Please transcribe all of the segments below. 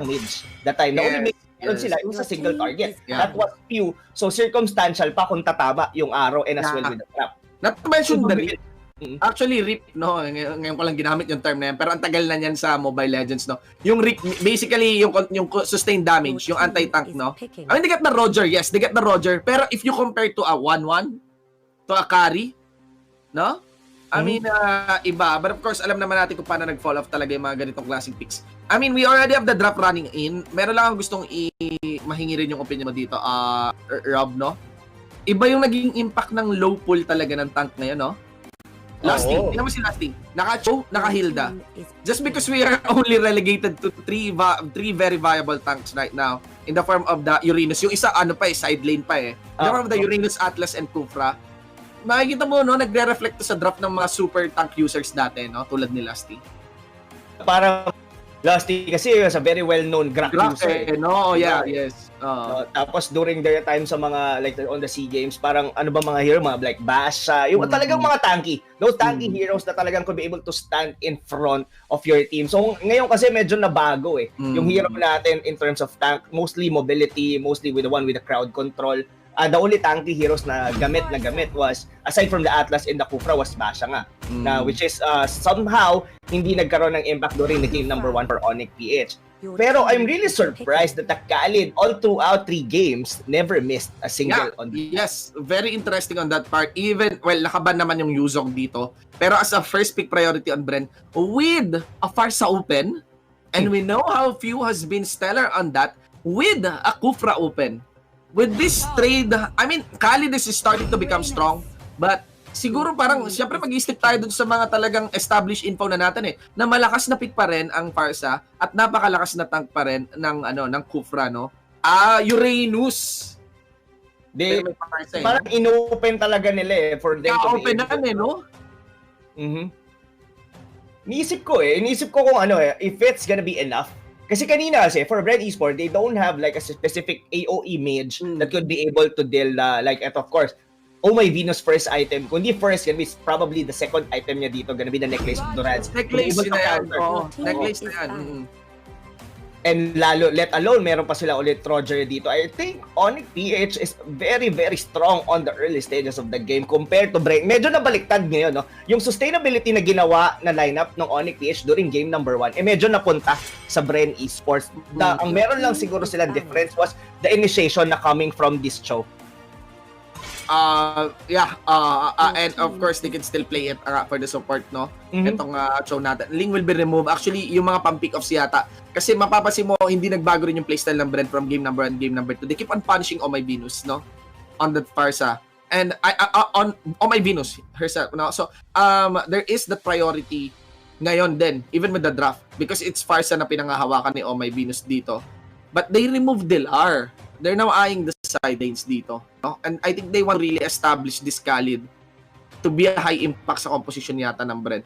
mage that time. The only mage meron sila yung sa single target. That was few. So circumstantial pa kung tatama yung arrow and as well with the trap. Not to mention the rip. Actually, rip, no? Ngayon ko lang ginamit yung term na yan. Pero ang tagal na yan sa Mobile Legends, no? Yung rip, basically, yung sustained damage, yung anti-tank, no? I mean, they get the Roger, yes, they get the Roger. Pero if you compare to a 1-1, to a carry, no? I mean, iba. But of course, alam naman natin kung paano nag-fall off talaga yung mga ganitong classic picks. I mean, we already have the draft running in. Meron lang akong gustong mahingi rin yung opinion mo dito, Rob, no? Iba yung naging impact ng low pull talaga ng tank ngayon, no? Lasting, tingnan mo si Lasting. Naka-Cho, naka-Hilda. Just because we are only relegated to three very viable tanks right now in the form of the Uranus. Yung isa, ano pa side lane pa in the form of the Uranus, Atlas, and Kufra. Makikita mo, no, nagre-reflect sa draft ng mga super tank users dati, no? Tulad ni Lasting. Parang Lasting kasi is a very well-known Grak user. No, yeah, yes. Tapos during their time sa mga, like on the SEA Games, parang ano ba mga hero, mga like Basha, yung talagang mga tanky. Those tanky heroes na talagang could be able to stand in front of your team. So ngayon kasi medyo nabago yung hero natin in terms of tank, mostly mobility, mostly with the one with the crowd control. The only tanky heroes na gamit was, aside from the Atlas and the Kufra, was Basha nga. Which is somehow hindi nagkaroon ng impact during the game number 1 for Onic-PH. Pero I'm really surprised that the Khalid all throughout 3 games never missed a single on the... Yes, very interesting on that part. Even, well, nakaban naman yung Yuzong dito. Pero as a first pick priority on Bren, with a Farsa open, and we know how few has been stellar on that, with a Kufra open. With this trade, I mean, Khalid is starting to become strong, but siguro parang, siyempre mag-i-stick tayo dun sa mga talagang established info na natin na malakas na pick pa rin ang Farsa at napakalakas na tank pa rin ng Kufra, no? Uranus. Parang inopen talaga nila for them to open na no? Iniisip ko kung if it's gonna be enough. Kasi kanina for Bren Esports, they don't have like a specific AOE mage that could be able to deal like at of course, oh my Venus first item. Kundi first, gonna be probably the second item niya dito, gonna be the necklace of Durans. Necklace na yan. Necklace na yan. And lalo, let alone, meron pa sila ulit Roger dito. I think Onic-PH is very, very strong on the early stages of the game compared to Bren. Medyo nabaliktad ngayon, no? Yung sustainability na ginawa na lineup ng Onic-PH during game number 1, medyo napunta sa Bren Esports. Ang meron lang siguro silang difference was the initiation na coming from this show. And of course they can still play it for the support, no? Itong show natin. Link will be removed. Actually, yung mga pang-pick-offs yata. Kasi mapapansin mo, hindi nagbago rin yung playstyle ng Bren from game number 1 game number 2. They keep on punishing Oh My Venus, no? On that Farsa. And on Oh My Venus herself, no? So, there is the priority ngayon din, even with the draft. Because it's Farsa na pinangahawakan ni Oh My Venus dito. But they removed Dilar. They're now eyeing the side lanes dito. No? And I think they want to really establish this Khalid to be a high impact sa composition yata ng Bren.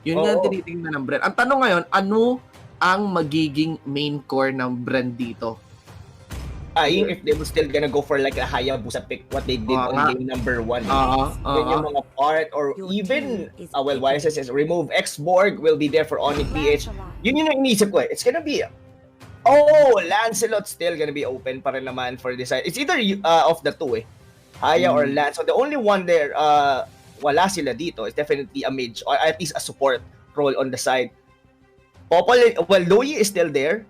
Yun nga tinitingnan ng Bren. Ang tanong ngayon, ano ang magiging main core ng Bren dito? If they will still gonna go for like a Hayabusa pick, what they did on game number 1. Then yung mga part, or even, YSS says, remove X-Borg will be there for Onic-PH. Yun yung iniisip ko It's gonna be Lancelot still gonna be open pa rin naman for this side. It's either of the two Haya or Lance. So the only one there, wala sila dito, is definitely a mage or at least a support role on the side. Popol, Loyi is still there.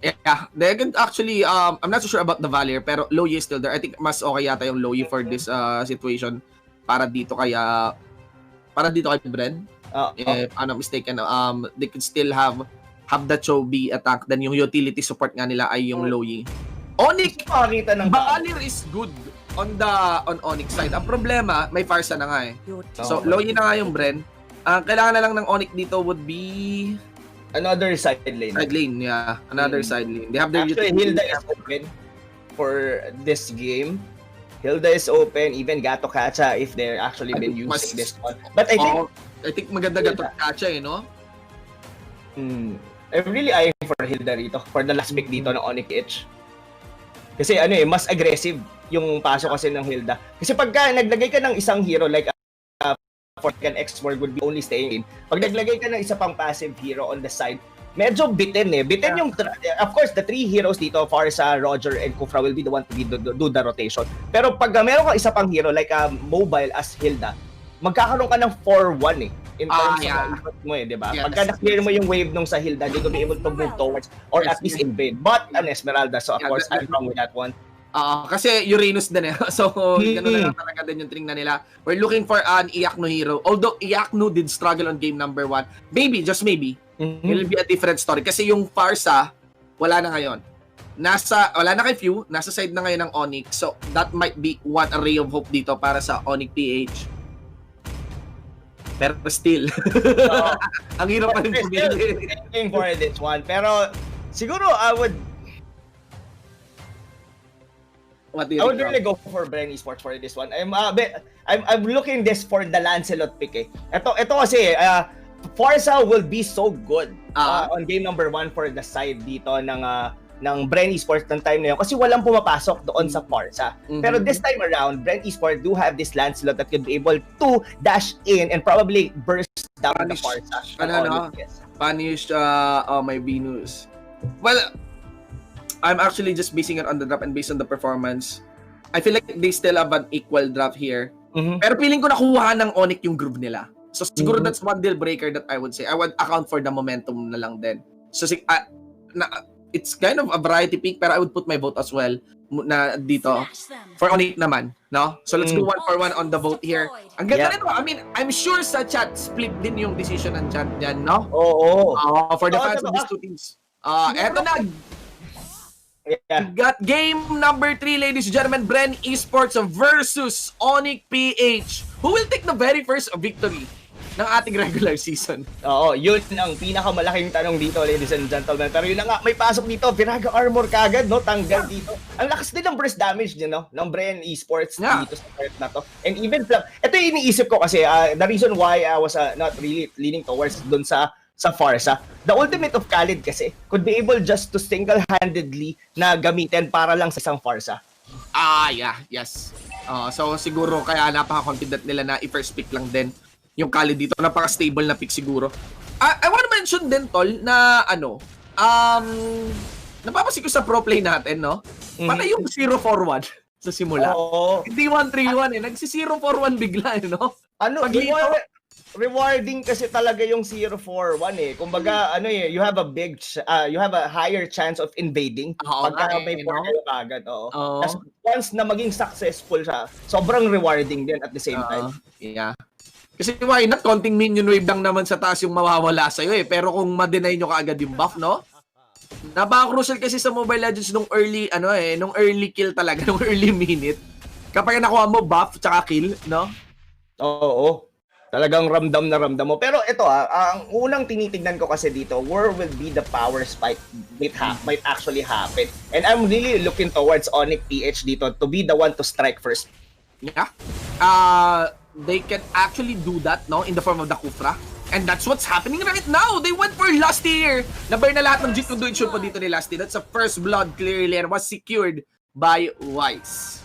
Yeah, they can actually, I'm not so sure about the Valier, pero Loyi is still there. I think mas okay yata yung Loyi for this situation para dito kay Bren. If I'm not mistaken, they can still have the Chobi attack, then yung utility support nga nila ay yung Loyi. Onic, Valier is good on Onic side. Ang problema, may Farsa na nga So, Loyi na nga yung Bren. Kailangan na lang ng Onic dito would be another side lane. Another side lane. They have their actually, Hilda is open for this game. Hilda is open, even Gato Kacha if they're actually been using this one. But I think maganda Gato Kacha no? I'm really eyeing for Hilda rito, for the last pick dito ng Onic-PH. Kasi mas aggressive yung paso kasi ng Hilda. Kasi pagka naglagay ka ng isang hero like for an X-Borg would be only staying in. Pag naglagay ka ng isa pang passive hero on the side, medyo bitin eh. Bitin yung, of course, the three heroes dito, Farsa, Roger, and Kufra will be the one to do the rotation. Pero pag meron kang isa pang hero, like mobile as Hilda, magkakaroon ka ng 4-1 eh. In terms of effort mo eh, di ba? Pagka na-clear mo yung wave nung sa Hilda, they will be able to move towards or at least invade. But an Esmeralda, so of course, I'm wrong with that one. Kasi Uranus din eh. So, gano'n na lang talaga din yung tingnan nila. We're looking for an Iakno hero. Although Iakno did struggle on game number 1. Maybe, just maybe, it will be a different story. Kasi yung Farsa, wala na ngayon. Wala na kay Few, nasa side na ngayon ng Onic. So, that might be one ray of hope dito para sa Onic-PH. Pero still, ang hirap pa rin pumili. Thinking for this one. Pero, siguro, I would really go for BRENESPORTS for this one. I'm looking this for the Lancelot pick eh. Ito kasi, Farsa will be so good on game number 1 for the side dito ng BRENESPORTS ng time na yun kasi walang pumapasok doon sa Farsa. Pero this time around, BRENESPORTS do have this Lancelot that could be able to dash in and probably burst down the Farsa. Punish my Venus. Well, I'm actually just basing it on the draft and based on the performance. I feel like they still have an equal draft here. Pero feeling ko nakuha ng Onic yung groove nila. So siguro that's one deal breaker that I would say. I would account for the momentum na lang din. So it's kind of a variety pick pero I would put my vote as well na dito for Onic naman, no? So let's go 1-for-1 on the vote here. Ang ganda nito. I mean, I'm sure sa chat split din yung decision ng chat diyan, no? Oo. For the fans of these two teams. Eto na. Yeah. Got game number 3, ladies and gentlemen. BRENESPORTS versus Onic-PH. Who will take the very first victory ng ating regular season? Oo, yun ang pinakamalaking tanong dito, ladies and gentlemen. Pero yun na nga, may pasok dito. Viraga armor kagad, no? Tanggal dito. Ang lakas din ng burst damage din, no? Ng BRENESPORTS dito sa part na to. And even, ito yung iniisip ko kasi, the reason why I was not really leaning towards dun sa Farsa. The ultimate of Khalid kasi could be able just to single-handedly na gamitin para lang sa isang Farsa. Yes. So siguro kaya napaka-confident nila na i-first pick lang din yung Khalid dito. Napaka-stable na pick siguro. I want to mention din, Tol, na napapansin ko sa pro play natin, no? Para yung 0-4-1 sa simula. Hindi 1-3-1 eh. Nagsi-0-4-1 bigla, no? Rewarding kasi talaga yung 0-4-1 eh. Kumbaga, you have a higher chance of invading pagka may 4 kayo agad. Tapos once na maging successful siya, sobrang rewarding din at the same time. Yeah. Kasi why not? Konting minion wave lang naman sa taas yung mawawala sa'yo eh. Pero kung ma-deny nyo kaagad yung buff, no? Napaka-crucial kasi sa Mobile Legends nung early kill talaga, nung early minute. Kapag nakuha mo buff tsaka kill, no? Oo. Talagang ramdam na ramdam mo. Pero ito ang unang tinitignan ko kasi dito, where will be the power spike might actually happen. And I'm really looking towards Onic-PH dito to be the one to strike first. Yeah. They can actually do that, no? In the form of the Kufra. And that's what's happening right now. They went for Lusty here. Nabar na lahat ng G2 do it shoot po dito ni Lusty. That's a first blood clearly and was secured by Wise.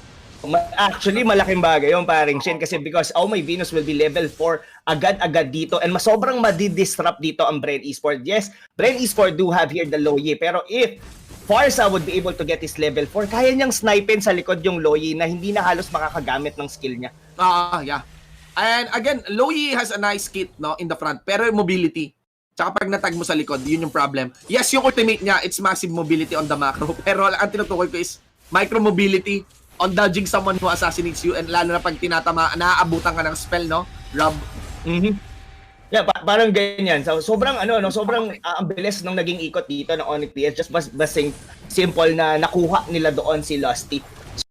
Actually, malaking bagay yung paring Shin kasi because my Venus will be level 4 agad-agad dito and sobrang madi-disrupt dito ang BRENESPORTS. Yes, BRENESPORTS do have here the Loyi pero if Farsa would be able to get his level 4, kaya niyang snipen sa likod yung Loyi na hindi na halos makakagamit ng skill niya. Yeah. And again, Loyi has a nice kit, no, in the front pero mobility. Tsaka pag natag mo sa likod, yun yung problem. Yes, yung ultimate niya, it's massive mobility on the macro pero ang tinutukoy ko is micro mobility on dodging someone who assassinates you and lalo na pag naaabutan ka ng spell, no? Rob. Yeah, parang ganyan. So, sobrang sobrang ang bilis nung naging ikot dito ng Onic-PH just basing simple na nakuha nila doon si Lusty.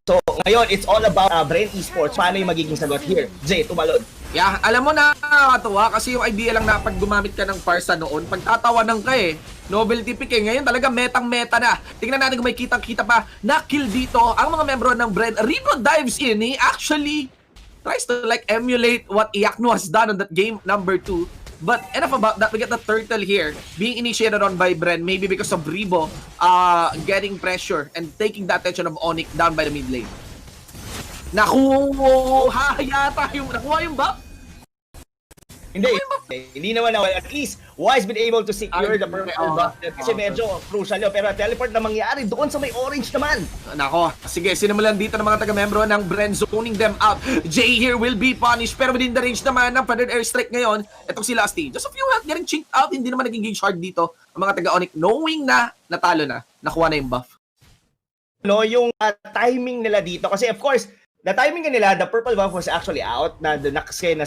So, ngayon, it's all about BRENESPORTS. Paano yung magiging sagot here? Jay, tumalon. Yeah, alam mo na nakakatuwa kasi yung idea lang na pag gumamit ka ng Farsa noon, pagtatawanan ka eh. Novelty pick eh. Ngayon talaga metang-meta na. Tingnan natin kung may kitang-kita pa na kill dito ang mga membro ng Bren. Rebo dives in. He actually tries to like emulate what Iakno has done on that game number 2. But enough about that. We get the turtle here being initiated on by Bren. Maybe because of Rebo getting pressure and taking the attention of Onic down by the mid lane. Nakuha yung buff? Hindi. Hindi naman na, at least Wise been able to secure the purple buff kasi medyo crucial yun. Pero teleport na mangyari doon sa may orange naman. Nako, sige, sinimulan dito ng mga taga-membro ng Bren zoning them out. Jay here will be punished pero within the range naman ng third airstrike ngayon. Itong si Lusty, just a few health getting chinked out. Hindi naman naging gauge hard dito ang mga taga-Onic knowing na natalo na, nakuha na yung buff. No, yung timing nila dito kasi of course the timing nila, the purple buff was actually out na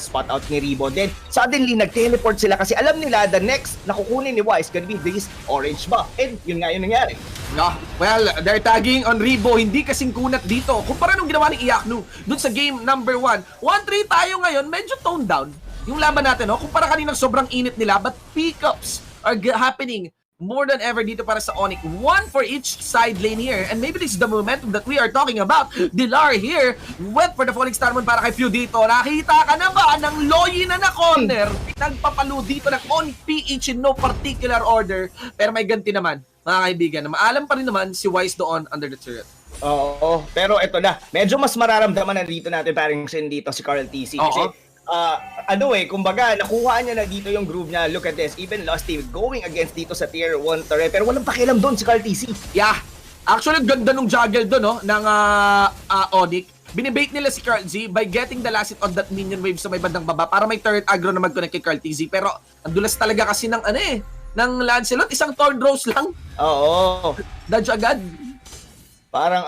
spot out ni Rebo. Then suddenly nag-teleport sila kasi alam nila the next na kukunin ni Wise gonna be this orange buff. And yun nga yung nangyari. Yeah, well, they're tagging on Rebo, hindi kasing kunat dito. Kumpara nung ginawa ni Iaknu dun sa game number 1. 1-3 tayo ngayon, medyo toned down yung laban natin, no? Kumpara kaninang sobrang init nila, but pickups are happening more than ever dito para sa Onic. One for each side lane here. And maybe this is the momentum that we are talking about. Dilar here went for the Falling Starman para kay Pew dito. Nakita ka na ba ng Loyi na corner? Nagpapalo dito ng Mpl-Ph in no particular order. Pero may ganti naman, mga kaibigan, na maalam pa rin naman si Wise doon under the turret. Oo, pero ito na. Medyo mas mararamdaman na dito natin parang sin dito si Carl TC. Kasi kumbaga, nakuha niya na dito yung groove niya. Look at this, even Lusty going against dito sa tier 1 turret. Pero walang pakialam doon si Carl TC. Yeah, actually ganda nung juggle doon, no, ng Onic. Binibait nila si Carl Z by getting the last hit on that minion wave sa may bandang baba para may turret aggro na mag-connect kay Carl TZ. Pero ang dulas talaga kasi ng ng Lancelot, isang Thorn Rose lang. Oo. Dodge agad. Parang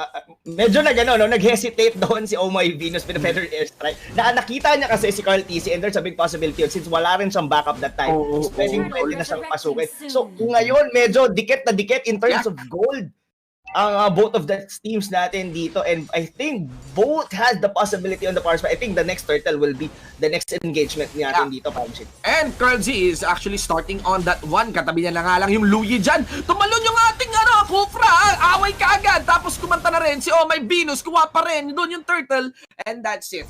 medyo nag-hesitate doon si Oh My Venus with the feather airstrike. Nakita niya kasi si Carl TC and there's a big possibility since wala rin siyang backup that time. Pwede na siyang pasukin. So ngayon medyo dikit na dikit in terms of gold ang both of the teams natin dito, and I think both has the possibility on the power spot. I think the next turtle will be the next engagement natin dito, Pamshit. And Carl Z is actually starting on that one. Katabi niya na nga lang yung Luyi dyan. Tumalon yung ating Kufra, away ka agad. Tapos kumanta na rin si Oh My Venus, kuha pa rin doon yung turtle, and that's it.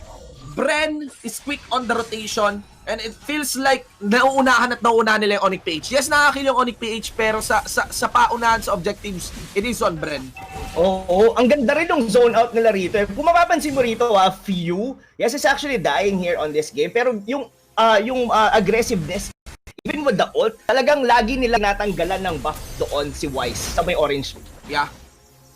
Bren is quick on the rotation and it feels like nauunahan nila yung Mpl-Ph. Yes, nakakil yung Mpl-Ph pero sa paunahan sa objectives, it is on Bren. Oo, ang ganda rin ng zone out nila rito. Kung mapapansin mo rito, few, yes, is actually dying here on this game. Pero yung aggressiveness, even with the ult, talagang lagi nila natanggalan ng buff doon si Wise sa may orange. Yeah.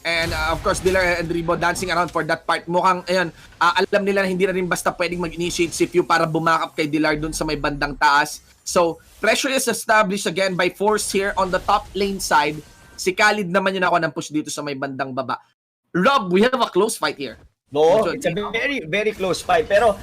And of course, Dilar and Rebo dancing around for that part. Mukhang, alam nila na hindi na rin basta pwedeng mag-initiate si Pew para bumakap kay Dilar dun sa may bandang taas. So, pressure is established again by force here on the top lane side. Si Khalid naman yung nakuha ng push dito sa may bandang baba. Rob, we have a close fight here. No, it's a very, very close fight. Pero,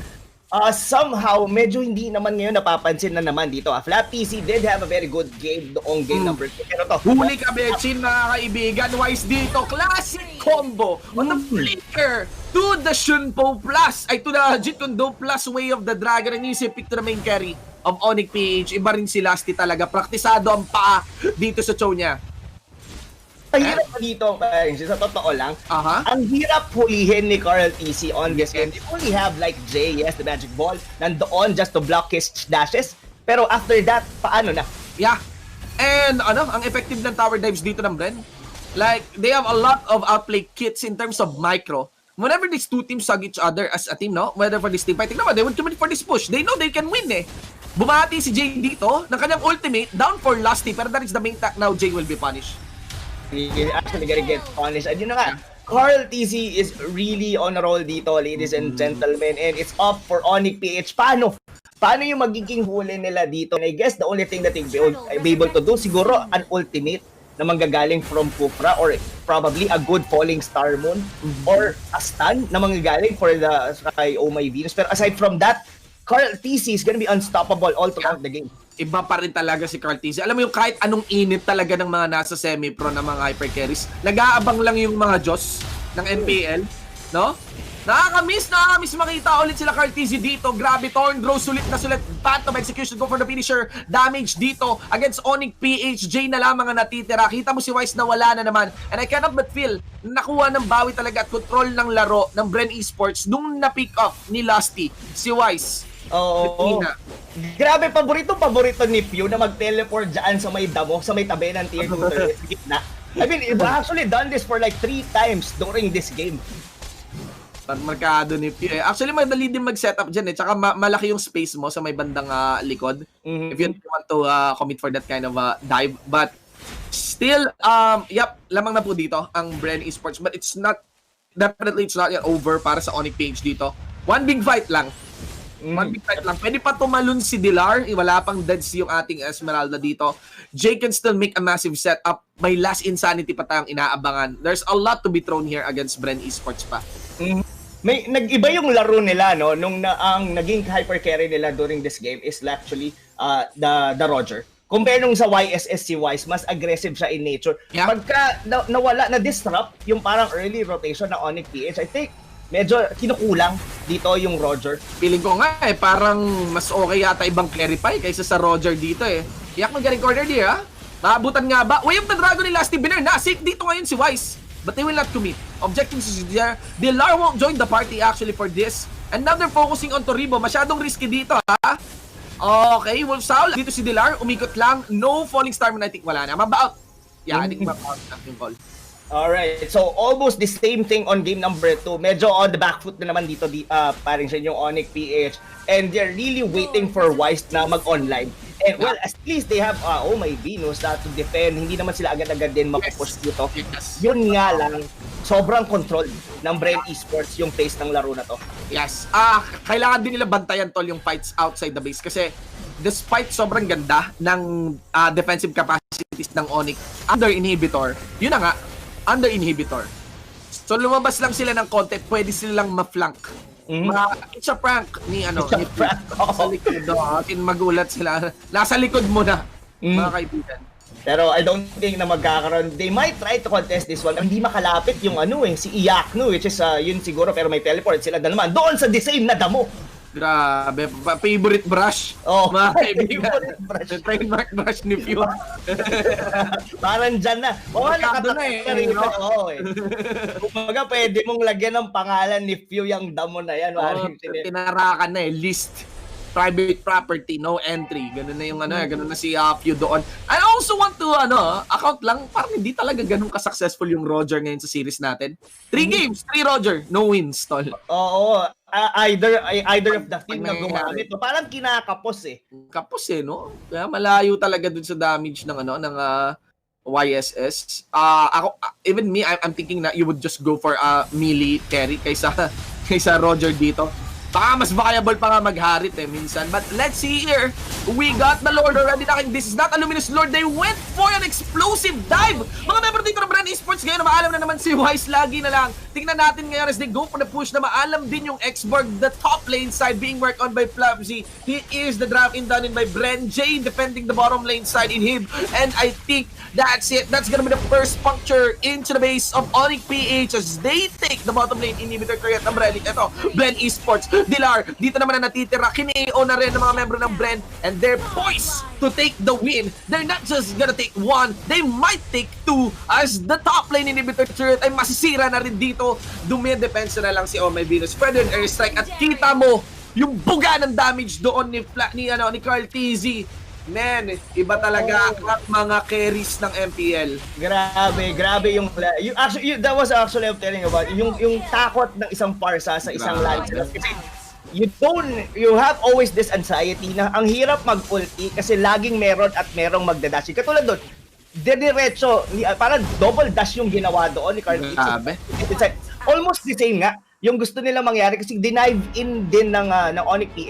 somehow, medyo hindi naman ngayon napapansin na naman dito. Flap TC did have a very good game doong game number 2. Pero to, huli ka, Bechin, mga kaibigan. Wise dito. Classic combo on the flicker to the Shunpo Plus. Ay, to the Jitundo Plus way of the Dragon. And easy pick to the main carry of Onic-PH. Iba rin si Lusty talaga. Praktisado ang paa dito sa show niya. Ang hirap pa dito, sa totoo lang, ang hirap hulihin ni Carl TC on this game. You only have like Jay, yes, the magic ball, nandoon just to block his dashes. Pero after that, paano na? Yeah. And ang effective ng tower dives dito ng Bren, like, they have a lot of outplay kits in terms of micro. Whenever these two teams hug each other as a team, no? Whether for this team fighting naman, they would commit for this push. They know they can win Bumati si Jay dito ng kanyang ultimate, down for Lusty, pero that is the main attack now. Jay will be punished. He's actually gonna get punished. And yun na nga, Carl TC is really on a roll dito, ladies and gentlemen. And it's up for Onic-PH. Paano yung magiging huli nila dito? And I guess the only thing that they'll be able to do, siguro an ultimate na manggagaling from Kufra, or probably a good falling star moon, or a stun na manggagaling for the kay Oh My Venus. Pero aside from that, Carl TC is gonna be unstoppable all throughout the game. Iba pa rin talaga si Carl TC. Alam mo yung kahit anong init talaga ng mga nasa semi-pro na mga hyper-carries, nag-aabang lang yung mga Diyos ng MPL, no? Nakakamiss makita ulit sila Carl TC dito. Grabe, Thorn Draw, sulit na sulit. Path of execution, go for the finisher. Damage dito against Onic-PH. J na lamang ang natitira. Kita mo si Wise na wala na naman. And I cannot but feel nakuha ng bawi talaga at control ng laro ng Bren Esports nung na-pick off ni Lusty, si Wise. Oo. Grabe, paborito ni Pew na mag-teleport dyan sa may damo, sa may tabi ng tier 2 turret. I mean, we've actually done this for like 3 times during this game. Markado ni Pew. Actually, madali din mag-setup dyan eh. Tsaka malaki yung space mo sa may bandang likod. If you want to commit for that kind of dive. But still, lamang na po dito ang Bren Esports. But it's not, definitely it's not yet over para sa Mpl-Ph dito. One big fight lang. One big fight lang. Pwede pa tumalun si Dilar. Wala pang deads yung ating Esmeralda dito. Jay can still make a massive setup. May last insanity pa tayong inaabangan. There's a lot to be thrown here against Bren Esports pa. May nag-iba yung laro nila, no, nung ang naging hyper carry nila during this game is actually the Roger. Compare nung sa YSS, si Wise, mas aggressive siya in nature. Yeah. Pagka nawala, na-disrupt yung parang early rotation ng Onic-PH, I think medyo kinukulang dito yung Roger. Feeling ko nga parang mas okay yata ibang clarify kaysa sa Roger dito eh. Yak mo galing corner here ha? Maabutan nga ba? Way of the Dragon ni Lasty Biner. Nasik dito ngayon si Wise. But they will not commit. Objectives is there. Dilar won't join the party actually for this. And now they're focusing on Toribo. Masyadong risky dito ha. Okay, Wolf Soul. Dito si Dilar. Umikot lang. No falling star man. I think wala na. Mabaut. Yeah, I think mabaut na yung call. Alright, so almost the same thing on game number 2. Medyo on the back foot na naman dito paring sa yung Onic-PH. And they're really waiting for Wise na mag-online. And well, at least they have, my Venus to defend. Hindi naman sila agad-agad din mapupush dito. Yun nga lang, sobrang control ng Bren Esports yung pace ng laro na to. Yes. Kailangan din nila bantayan tol yung fights outside the base kasi despite sobrang ganda ng defensive capacities ng Onic under inhibitor, yun na nga, under inhibitor. So lumabas lang sila ng konti, pwede silang ma-flank. It's a prank ni ni prank. Sa likod magulat sila. Nasa likod mo na, mga kaibigan. Pero I don't think na magkakaroon. They might try to contest this one. Hindi makalapit yung si Iyakno, which is yun siguro, pero may teleport sila na naman doon sa the same na damo. Grabe, favorite brush. Mga kaibigan. Trademark brush ni Pew. Parang dyan na. Nakado na Kumbaga pwede mong lagyan ng pangalan ni Pew yung damo na yan. Tinarakan na list. Private property, no entry. Ganun na yung ganun na si Pew doon. I also want to, account lang, parang hindi talaga ganun ka-successful yung Roger ngayon sa series natin. 3 games, 3 Roger, no wins, tol. Oo, either of the team na gumamit. Parang kinakapos eh. Kapos no? Kaya malayo talaga dun sa damage ng ng YSS. Ako, even me, I'm thinking na you would just go for melee carry kaysa Roger dito. Baka mas viable pa nga mag-harit minsan. But let's see here. We got the Lord already. This is not a Luminous Lord. They went for an explosive dive. Mga member dito ng Bren Esports ngayon, maalam na naman si Wise lagi na lang. Tingnan natin ngayon as they go for the push na maalam din yung Xborg. The top lane side being worked on by Mlbb. He is the drop in done in by Bren. Jay defending the bottom lane side in him. And I think that's it. That's gonna be the first puncture into the base of Onic-PH as they take the bottom lane inhibitor threat ng Bren. Ito, Bren Esports. Dilar, dito naman na natitira. Kineo na rin ng mga membro ng Bren and they're poised to take the win. They're not just gonna take 1, they might take 2 as the top lane inhibitor turret ay masisira na rin dito. Dumidepensa na lang si Mlbb. Pwede yung airstrike at kita mo yung buga ng damage doon ni Carl TZ. Man, iba talaga ang mga carries ng MPL. Grabe yung actually that was actually I'm telling you about yung takot ng isang parsa sa isang Lancelot. Kasi you have always this anxiety na ang hirap mag-ulti kasi laging merong magdadash. Katulad doon, diretso, parang double dash yung ginawa doon ni Carl. It's like, almost the same nga yung gusto nila mangyari kasi dinive in din ng Onic-PH